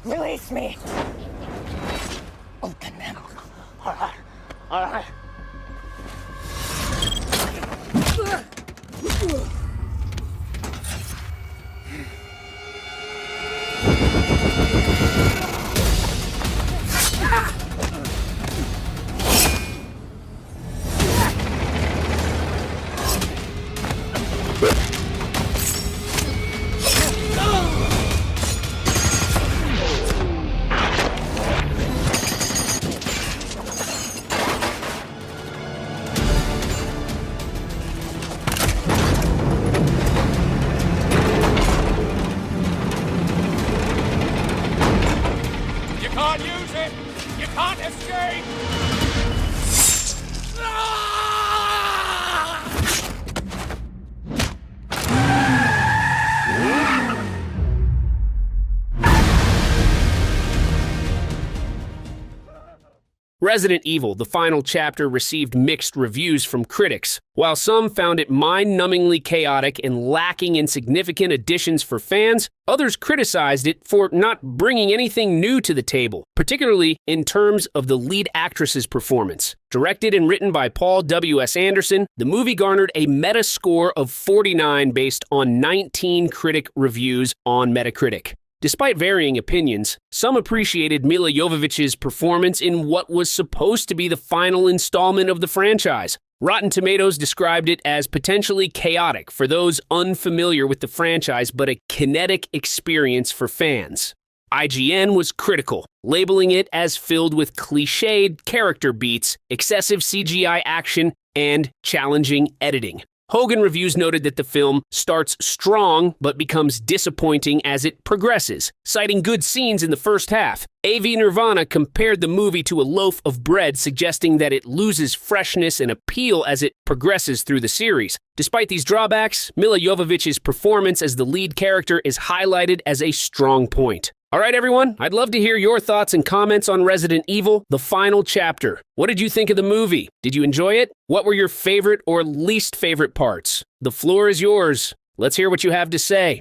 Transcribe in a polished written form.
Release me! Open them. All right. All right. Can't use it! You can't escape! Resident Evil, the final chapter, received mixed reviews from critics. While some found it mind-numbingly chaotic and lacking in significant additions for fans, others criticized it for not bringing anything new to the table, particularly in terms of the lead actress's performance. Directed and written by Paul W.S. Anderson, the movie garnered a Metascore of 49 based on 19 critic reviews on Metacritic. Despite varying opinions, some appreciated Milla Jovovich's performance in what was supposed to be the final installment of the franchise. Rotten Tomatoes described it as potentially chaotic for those unfamiliar with the franchise, but a kinetic experience for fans. IGN was critical, labeling it as filled with cliched character beats, excessive CGI action, and challenging editing. Hogan Reviews noted that the film starts strong but becomes disappointing as it progresses, citing good scenes in the first half. AV Nirvana compared the movie to a loaf of bread, suggesting that it loses freshness and appeal as it progresses through the series. Despite these drawbacks, Milla Jovovich's performance as the lead character is highlighted as a strong point. All right, everyone, I'd love to hear your thoughts and comments on Resident Evil, the final chapter. What did you think of the movie? Did you enjoy it? What were your favorite or least favorite parts? The floor is yours. Let's hear what you have to say.